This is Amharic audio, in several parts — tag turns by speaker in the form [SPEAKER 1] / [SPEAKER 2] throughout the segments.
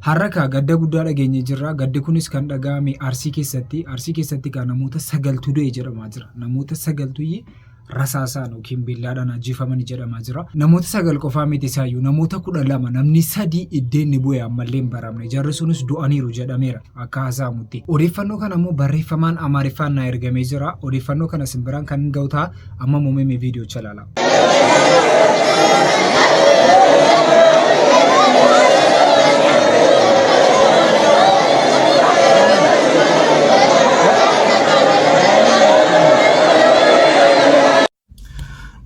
[SPEAKER 1] Haraka gadda guddaa dhageenye jirra. Gaddi kunis kan dhaga'ame Arsii keessatti kan namoota 9tu du'e jedhamaa jira. Namoota 9tu rasaasaan yookiin billaadhaan ajjeefamanii jedhamaa jira. Namoota 9 qofaa miti isaayyuu namoota 12 namni 3 iddeen ni bu'e ammallee hin baramne. Jarri sunis du'aniiru jedhameera akka haasamutti. Odeeffannoo kana immoo barreeffamaan Amaariffaan na ergamee jira. Odeeffannoo kana simbiraan kan ga'u ta'a. Amma muumee viidiyoo chalaala.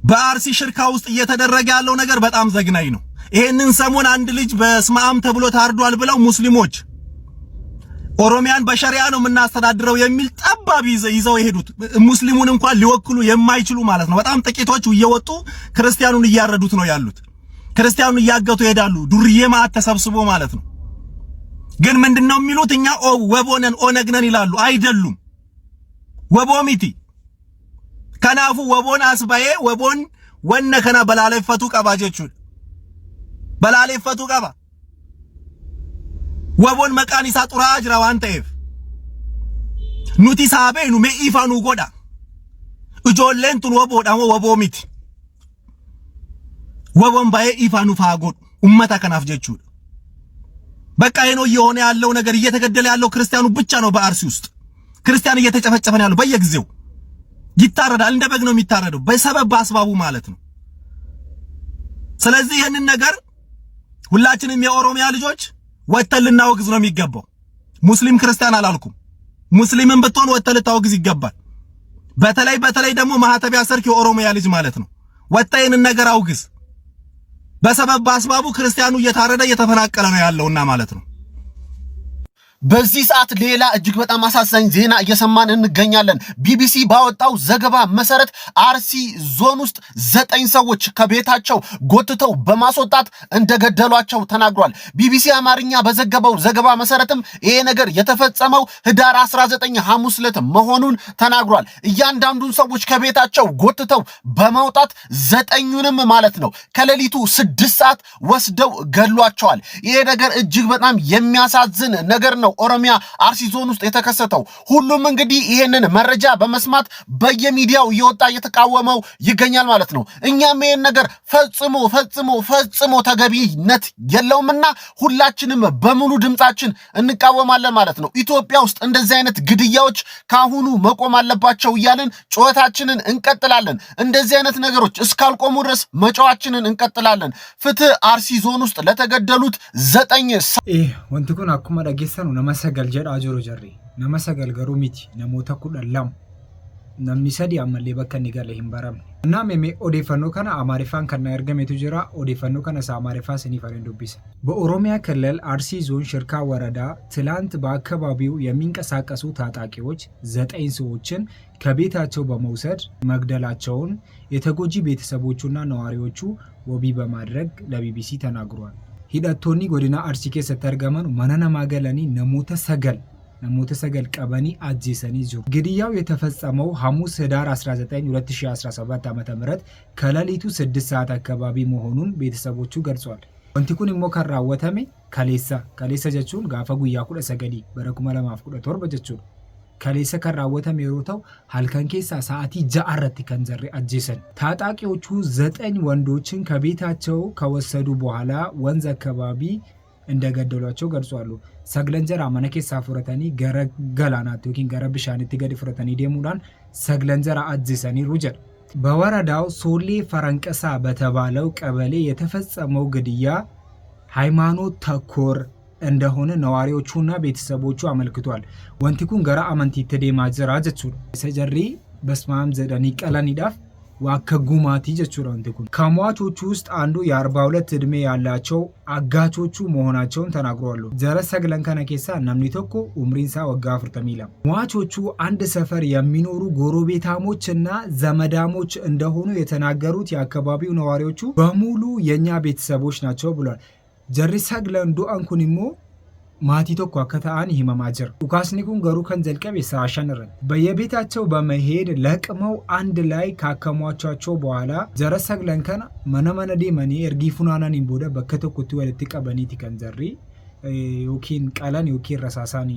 [SPEAKER 2] በአርሲ ሽርካ ውስጥ እየተደረገ ያለው ነገር በጣም ዘግናኝ ነው። ይሄንን ሰሞን አንድ ልጅ በስማም ተብሎ ታርዷል ብለው ሙስሊሞች ኦሮሚያን በሸሪዓ ነው የምናስተዳድረው የሚል ጠባብ ይዘው የሄዱት ሙስሊሙን እንኳን ሊወክሉ የማይችሉ ማለት ነው። በጣም ጥቂቶች እየወጡ ክርስቲያኑን እያረዱት ነው ያሉት። ክርስቲያኑን እያገቱ ይሄዳሉ። ዱርዬ ማአት ተሰብስቦ ማለት ነው። ግን ምንድነው የሚሉት? እኛ ወቦነን ኦነግነን ይላሉ። አይደሉም። ወቦሚቲ ከናፉ ወቦን አስባዬ ወቦን ወነ ከና በላለፈቱ ቀባ ጀቹን በላለፈቱ ቀባ ወቦን መቃኒሳ ጡራ አጅራ ዋንተፍ ኑቲ ሳቤኑ ሜኢፋኑ ጎዳ እጆሌን ቱን ወቦ ዳሞ ወቦሚቲ ወቦን ባዬ ኢፋኑ ፋጎድ ኡመታ ከናፍ ጀቹን በቃ ይሄ ነው የሆነ ያለው ነገር። እየተገደለ ያለው ክርስቲያኑ ብቻ ነው። በአርሲ ውስጥ ክርስቲያን እየተጨፈጨፈ ነው ያለው በየጊዜው ይታረዳል። እንደ በግ ነው የሚታረደው በሰበብ በአስባቡ ማለት ነው። ስለዚህ ይሄንን ነገር ሁላችንም የኦሮሚያ ልጆች ወጥተን ልናወግዝ ነው የሚገባው። ሙስሊም ክርስቲያን አላልኩም። ሙስሊምን ብትሆን ወጥተህ ልታወግዝ ይገባል። በተለይ ደግሞ ማህተብ ያሰርክ የኦሮሚያ ልጅ ማለት ነው። ወጥተህ ይሄንን ነገር አውግዝ። በሰበብ በአስባቡ ክርስቲያኑ እየታረደ እየተፈናቀለ ነው ያለውና ማለት ነው።
[SPEAKER 3] በዚህ ሰዓት ሌላ እጅግ በጣም አሳዛኝ ዜና እየሰማን እንገኛለን። ቢቢሲ ባወጣው ዘገባ መሰረት አርሲ ዞን ውስጥ 9 ሰዎች ከቤታቸው ጎትተው በማስወጣት እንደገደሏቸው ተናግሯል። ቢቢሲ አማርኛ በዘገበው ዘገባ መሰረትም ይሄ ነገር የተፈጸመው ህዳር 19 ሐሙስ ዕለት መሆኑን ተናግሯል። እያንዳንዱን ሰዎች ከቤታቸው ጎትተው በማውጣት 9ኙንም ማለት ነው ከሌሊቱ 6 ሰዓት ወስደው ገድሏቸዋል። ይሄ ነገር እጅግ በጣም የሚያሳዝን ነገር ነው። ኦሮሚያ አርሲ ዞን ውስጥ የተከሰተው ሁሉም እንግዲህ ይሄንን መረጃ በመስማት በየሚዲያው እየወጣ እየተቃወመው ይገኛል ማለት ነው። እኛም ይሄን ነገር ፈጽሞ ተገቢነት የለውምና ሁላችንም በሙሉ ድምጻችን እንቃወማለን ማለት ነው። ኢትዮጵያ ውስጥ እንደዚህ አይነት ግድያዎች ካሁኑ መቆም አለባቸው እያልን ጩኸታችንን እንቀጥላለን። እንደዚህ አይነት ነገሮች እስካልቆሙ ድረስ መጫዋችንን እንቀጥላለን። ፍትህ አርሲ ዞን ውስጥ ለተገደሉት 9
[SPEAKER 1] ወንትኩን አኩማ ዳጌሰኑ ነመሰገል ጀዳ አጆሮ ጀሪ ነመሰገል ገሩ ሚቲ ነሞታ ኩዳላም namni sadi ammallee bakka inni gale hin baramne. እናም odeeffannoo kana Amaariffaan kan ergametu jira. odeeffannoo kana Amaariffaa ስኒፍ እንደብisa በኦሮሚያ ክልል አርሲ ዞን ሽርካ ወረዳ ትላንት በአካባቢው የሚንቀሳቀሱ ታጣቂዎች 9 ሰዎችን ከቤታቸው በመውሰድ መግደላቸውን የተጎጂ ቤተሰቦቹና ነዋሪዎቹ ወቢ በማድረግ ለቢቢሲ ተናግሯል። ሂደቶኒ ጎዲና አርሲ keessatti argaman mana namaa galanii namoota 9 qabanii ajjeesanii jiru። ግድያው የተፈጸመው ሐሙስ ህዳር 19 2017 ዓ.ም ከሌሊቱ 6 ሰዓት አካባቢ መሆኑን ቤተሰቦቹ ገልጸዋል። wanti kun immoo kan raawwatame kaleessa jechuun gaafa guyyaa 19 bara 2017 jechuudha. kaleessa kan raawwatame yeroo ta'u halkan keessaa ሰዓtii 6 irratti kan jarri ajjeesan ታጣቂዎቹ 9 ወንዶችን ከቤታቸው ከወሰዱ በኋላ ወንዝ አካባቢ እንደገደሏቸው ገልጿሉ። ሰግለንጀራ መነከሳ ፍረተኒ ገረገላናት ወኪን ገረ ብሻንቲ ገዲ ፍረተኒ ደሙዳን ሰግለንጀራ አጅሰኒ ሩጀር በወረዳው ሶሌ ፈረንቀሳ በተባለው ቀበሌ የተፈጸመው ግድያ ሃይማኖት ተኮር እንደሆነ ነዋሪዎቹና ቤተሰቦቹ አመልክቷል። ወንቲኩን ገራ አመንቲ ተደማ ጀራጀቹ ሰጀሪ በስማም ዘዳኒ ቀላኒዳፍ ዋከጉማቲ ጀቹራ ወንቲኩን ከሟቾቹ ውስጥ አንዱ የ42 እድሜ ያላቸው አጋቾቹ መሆናቸውን ተናግሯል። ዘረሰግለን ከነኬሳ namni tokko ኡምሪንሳ ወጋ 40 ሚላ ሟቾቹ አንድ ሰፈር የሚኖሩ ጎረቤታሞችና ዘመዳሞች እንደሆኑ የተናገሩት የአካባቢው ነዋሪዎቹ በሙሉ የኛ ቤተሰቦች ናቸው ብሏል። ጀሪሰግለን ዱአን ኩኒሞ ማቲ tokko akka ta'an himamaa jira። ኡካስኒ ኩን ገሩ ከን ዘልቀብ የሳሸነረን በየቤታቸው በመሄድ ለቅመው አንድ ላይ ካከሟቸው በኋላ ጀረሰግለን ከና መነመነ ዲመኒ እርጊ ፉናናን ቦደ በከተኩት ወለቲ ቀበኒቲ ከንዘሪ ዮኪን ቀለን ዮኪን ረሳሳኒ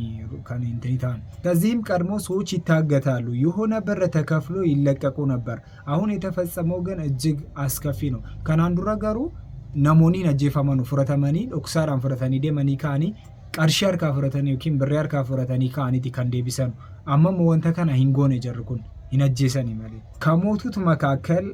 [SPEAKER 1] ካን እንትን ከዚህም ቀድሞ ሰዎች ይታገታሉ፣ የሆነ ብር ተከፍሎ ይለቀቁ ነበር። አሁን የተፈጸመው ግን እጅግ አስከፊ ነው። ከናንዱ ረገሩ ነሞኒ ነጄፈመኑ ፍረተመኒ ኦክሳራን ፍረተኒ ደመኒ ካኒ ቀርሻር ካፍረተኒ ዮኪን ብሪያር ካፍረተኒ ካኒቲ ከንዴቢሰን አመም ወንተ ከና ሂንጎን የጀርኩን ይነጄሰን ይመለ ከሞቱት መካከል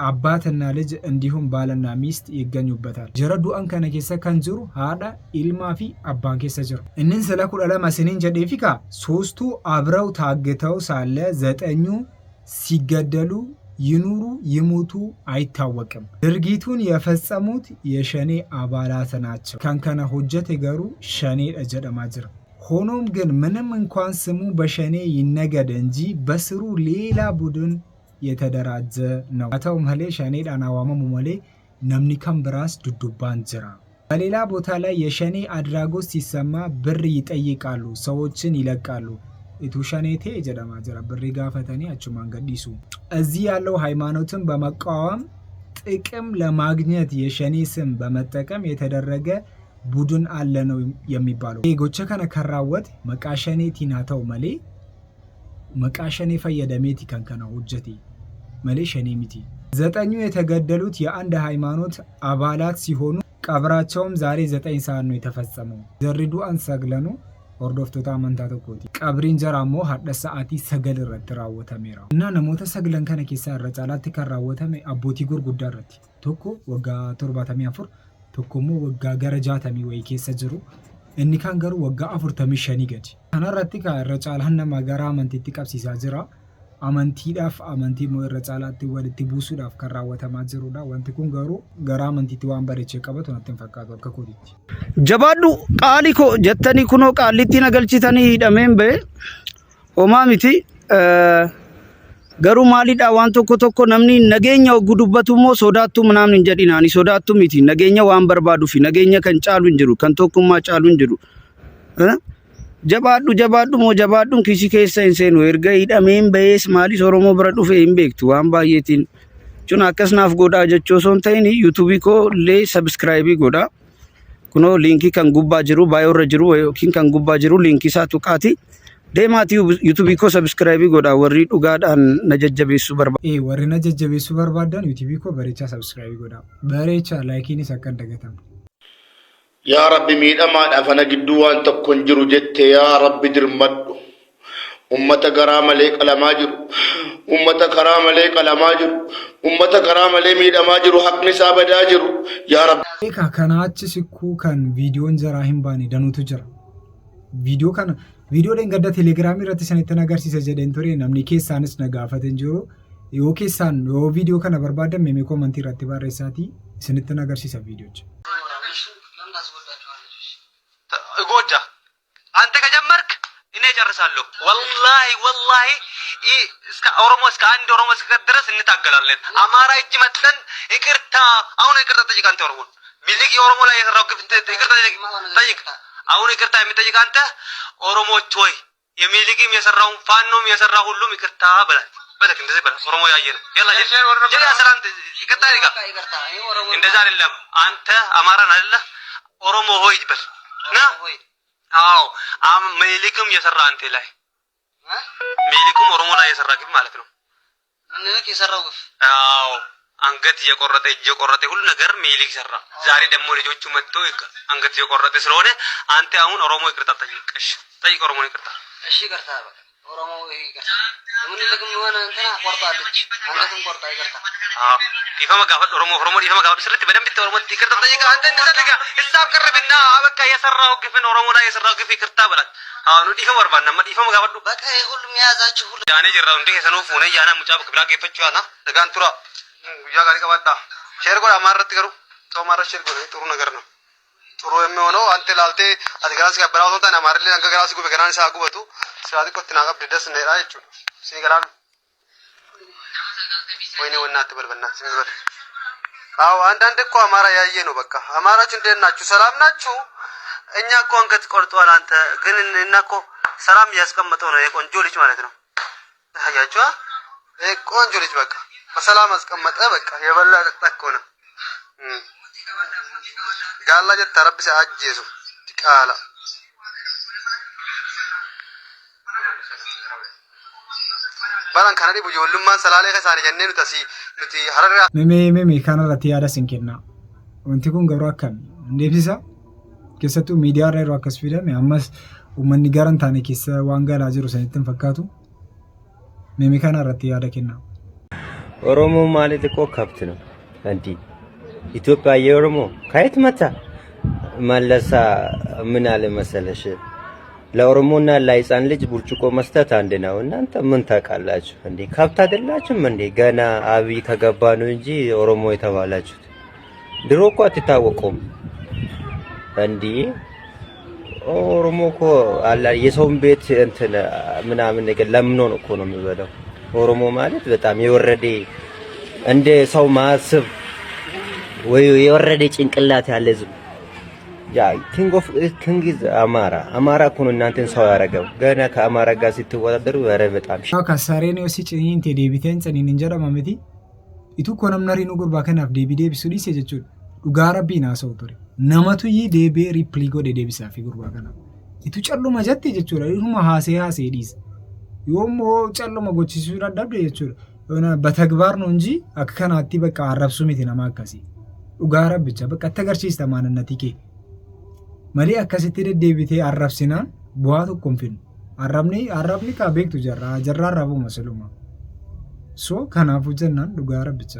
[SPEAKER 1] አባትና ልጅ እንዲሁም ባልና ሚስት ይገኙበታል። ጀረ ዱአን ከነ ኬሰ ከንጅሩ ሃዳ ኢልማፊ አባን ኬሰ ጅሩ እንን ስለ ኩለለ መስኒን ጀዴፊካ ሶስቱ አብረው ታግተው ሳለ 9ኙ ሲገደሉ ይኑሩ ይሞቱ አይታወቅም። ድርጊቱን የፈጸሙት የሸኔ አባላት ናቸው። ከንከነ ሆጀት የገሩ ሸኔ ደጀደማ ጅራ ሆኖም ግን ምንም እንኳን ስሙ በሸኔ ይነገድ እንጂ በስሩ ሌላ ቡድን የተደራጀ ነው። አተው መሌ ሸኔ ዳናዋማ ሙመሌ ነምኒከም ብራስ ዱዱባን ጅራ። በሌላ ቦታ ላይ የሸኔ አድራጎት ሲሰማ ብር ይጠይቃሉ፣ ሰዎችን ይለቃሉ። ኢቱ ሸኔቴ ጀደማ ጅራ ብር ጋፈተኒ አቹማን ገዲሱ። እዚህ ያለው ሃይማኖትን በመቃወም ጥቅም ለማግኘት የሸኔ ስም በመጠቀም የተደረገ ቡድን አለ ነው የሚባለው። ጎቸ ከነ ከራወት መቃሸኔ ቲናተው መሌ መቃሸኔ ፈየደሜቲ ከንከና ሆጀቴ መሌ ሸኔ ሚቲ። 9ኙ የተገደሉት የአንድ ሃይማኖት አባላት ሲሆኑ ቀብራቸውም ዛሬ 9 ሰዓት ነው የተፈጸመው። ዘሪዱ አንሰግለኑ ኦርዶፍቶታ መንታ ተቆቲ ቀብሪን ጀራሞ ሀደ ሰዓቲ ሰገል ረትራወተሜራ እና ነሞተ ሰግለን ከነ ኬሳ ረጫላት ከራወተሜ አቦቲ ጉርጉዳ ረቲ ቶኮ ወጋ 74 ቶኮሞ ወጋ ገረጃተሚ ወይ ኬሰ ጅሩ እኒ ካን ገሩ ወጋ 45 ገዲ ከነረቲ ከረጫላነ ማገራ መንቲቲ ቀብሲሳ ጅራ አመንቲዳፍ አመንቲ ሞ ረጫላቲ ወልቲ ቡሱዳፍ ከራወተማ ጅሩዳ ወንቲ ኩን ገሩ ገራ መንቲቲ ዋን በረቼ ቀበት ወንተን ፈቃዶ ከኮዲቲ
[SPEAKER 4] ጀባዱ ቃሊኮ ጀተኒ ኩኖ ቃሊቲ ነገልቺተኒ ሂደሜን በ ኦማሚቲ ገሩ ማሊዳ ዋን ቶኮ ነምኒ ነገኛ ጉዱበቱሞ ሶዳቱ ምናምን እንጀዲናኒ ሶዳቱ ሚቲ ነገኛ ዋን በርባዱፊ ነገኛ ከንጫሉ እንጅሩ ከንቶኩማ ጫሉ እንጅሩ ጀባዱ ሞ ጀባዱን ኪሲ ኬሰ ኢንሴኑ ኤርጋ ሂደሜን በስ ማሊ ኦሮሞ ብረ ዱፌ ኢምቤክቱ ዋን ባየቲን ቹን አከስናፍ ጎዳ ጀቾ ሶንተይኒ ዩቲዩብ ኮ ሌ ሰብስክራይብ ጎዳ ኩኖ ሊንኪ ከን ጉባ ጅሩ ባዮረ ጅሩ ወኪን ከን ጉባ ጅሩ ሊንኪ ሳቱ ቃቲ ደማቲ ዩቲዩብ ኮ ሰብስክራይብ ጎዳ ወሪ ዱጋዳን ነጀጀቤሱ በርባ
[SPEAKER 1] ወሪ ነጀጀቤሱ በርባዳን ዩቲዩብ ኮ በሬቻ ሰብስክራይብ ጎዳ በሬቻ ላይኪኒ ሰከን ደገተም
[SPEAKER 5] ያ ረቢ ሚደማ ዳፈነ ግዱ ዋን ተኮን ጅሩ ጀቴ ያ ረቢ ድርመዱ ኡመተ ገራመሌ ቀለማ ጅሩ ኡመተ ከራመሌ ቀለማ ጅሩ ኡመተ ከራመሌ ሚደማ ጅሩ ሐቅኒ ሳበዳ ጅሩ ያ ረቢ
[SPEAKER 1] ከናች ሲኩ ከን ቪዲዮን ዘራ ሂምባኒ ደኑቱ ጅራ ቪዲዮ ላይ ገዳ ቴሌግራም ይረተ ሰነ ተናገርሲሰ ጀደን ቶሬ ነምኒ ኬሳንስ ነጋፈተን ጅሩ ዮ ኬሳን ዮ ቪዲዮ ከነ በርባደም የሚ ኮሜንት ይረተ ባረሳቲ ስንት ተናገርሲሰ ቪዲዮች
[SPEAKER 6] ጎጃ አንተ ከጀመርክ እኔ ጨርሳለሁ። ወላሂ እስከ ኦሮሞ እስከ አንድ ኦሮሞ እስከ ድረስ እንታገላለን። አማራ እጅ መጥተን ይቅርታ አሁን ይቅርታ ጠይቅ። አንተ ኦሮሞ ቢልክ የኦሮሞ ላይ የሰራው ግፍ ይቅርታ ጠይቅ። አሁን ይቅርታ የምጠይቅ አንተ ኦሮሞች ሆይ የሚልክም የሰራውን ፋኖም የሰራ ሁሉም ይቅርታ በላት በለክ እንደዚህ በላ ኦሮሞ ያየን ያላ ጀላ ሰላም ይቅርታ ይጋ እንደዛ አይደለም። አንተ አማራን አይደለ ኦሮሞ ሆይ በል ና አዎ ሚልክም የሰራ አንተ ላይ ሚልክም ኦሮሞ ላይ የሰራ ግፍ ማለት ነው። ምንልክ የሰራው ግፍ አዎ አንገት እየቆረጠ እጅ እየቆረጠ ሁሉ ነገር ሚልክ ሰራ። ዛሬ ደግሞ ልጆቹ መጥቶ አንገት እየቆረጠ ስለሆነ አንተ አሁን ኦሮሞ ይቅርታ ጠይቅሽ ጠይቅ ኦሮሞ ይቅርታ እሺ ይቅርታ በቃ ኦሮሞ ይቅርታ ምንልክም ሆነ እንትና ቆርጣለች አንገትም ቆርጣ ይቅርታ አዎ ይፈመጋፈጥ ኦሮሞ ይፈመጋፈጥ ስርት በደንብ ኦሮሞ ይቅርታ ጠይቅ። አንተ እንደሰደጋ እዛው ቀርብና በቃ የሰራው ግፍን ኦሮሞ ላይ የሰራው ግፍ ይቅርታ በላት። አሁን ዲፈ ወርባና ይፈመጋፈጥ በቃ ሁሉም ያዛችሁ ሁሉ ያኔ ጀራው እንደ የሰኖፉ ነው ያና ሙጫ በክብላ ገፈችዋና ደጋንቱራ ያ ጋር ይቀባጣ ሼርጎ አማራት ገሩ ጾማራ ሼርጎ ጥሩ ነገር ነው። ጥሩ የሚሆነው አንተ ላልቴ አድጋራስ ጋበራው ተና ማርለ አንገራስ ጉበ ገራን ሳጉበቱ ስራቲ ቆትና ቀብ ደስ ነው አይቹ ሲገራል ወይኔ ወናት በልበናት ሲገራል አው አንዳንድ እኮ አማራ ያየ ነው። በቃ አማራችሁ እንዴት ናችሁ? ሰላም ናችሁ? እኛ እኮ አንገት ቆርጧል። አንተ ግን እና እኮ ሰላም ያስቀመጠው ነው የቆንጆ ልጅ ማለት ነው። ታያችሁ ቆንጆ ልጅ በቃ በሰላም አስቀመጠ። በቃ የበላ ጠቆ ነው ጋላ ጀት ተረብሰ አጀሱ Diqaala. Baran kana dhibu ijoollummaan salaalee isaanii jennee nuti hararraa.
[SPEAKER 1] Meme kanarratti yaada sin kenna. Wanti kun garuu akkami deebisa keessattuu miidiyaa irra yeroo akkas fidame ammas uummanni garan taane keessa waan galaa jiru sanitti hin fakkaatu. Meme kanarratti yaada kenna.
[SPEAKER 7] ኦሮሞ ማለት እኮ ከብት ነው እንዴ? ኢትዮጵያ የኦሮሞ ከየት መጣ? መለሳ ምን አለ መሰለሽ? ለኦሮሞና ለህፃን ልጅ ብርጭቆ መስጠት አንድ ነው። እናንተ ምን ታውቃላችሁ እንዴ? ከብት አይደላችሁም እንዴ? ገና አብይ ከገባ ነው እንጂ ኦሮሞ የተባላችሁት ድሮ እኮ አትታወቁም እንዴ? ኦሮሞ እኮ አላ የሰውን ቤት እንትን ምናምን ነገር ለምኖ ነው እኮ ነው የሚበላው። ኦሮሞ ማለት በጣም የወረደ እንደ ሰው ማስብ ወይ የወረደ ጭንቅላት ያለ ህዝብ ያ ኪንግ ኢዝ አማራ እኮ ነው እናንተን ሰው ያደረገው። ገና ከአማራ ጋር ስትወዳደሩ ወረ በጣም
[SPEAKER 1] ካሳሬ ነው ሲጭኒን ቴዴቢቴን ጽኒን እንጀራ ማመቲ ኢቱ ኮነምነሪ ነው ጉርባ ከናፍ ዴቢዴ ቢሱዲ ሲጀቹ ዱጋ ረቢና ሰው ቱሪ ነመቱ ይ ዴቤ ሪፕሊጎ ዴቢሳ ፊ ጉርባ ከና ኢቱ ጨሉ መጀት ጀቹ ራይሁማ ሃሴ ዲስ ዮሞ ጨሉ መጎቺሱ ዳዳብ ጀቹ ሆነ በተግባር ነው እንጂ አከናቲ በቃ አረብሱ ሚት ነማካሲ ዱጋ ረብቻ በቃ ተገርቺስ ተማንነቲኬ መሪ አከሲቲ ዴቢቴ አረብሲና ቡሃቱ ኮንፊን አረብኒ ካ ቤክቱ ጀራ አረቡ መስሉማ ሶ ከናፉ ጀናን ዱጋ ረብቻ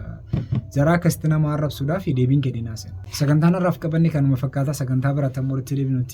[SPEAKER 1] ጀራ ከስተና ማረብ ሱዳፊ ዴቢን ከዲናሰ ሰገንታና ራፍ ቀበኒ ከነ መፈካታ ሰገንታ ብራተ ሞርት ዴቢኑቲ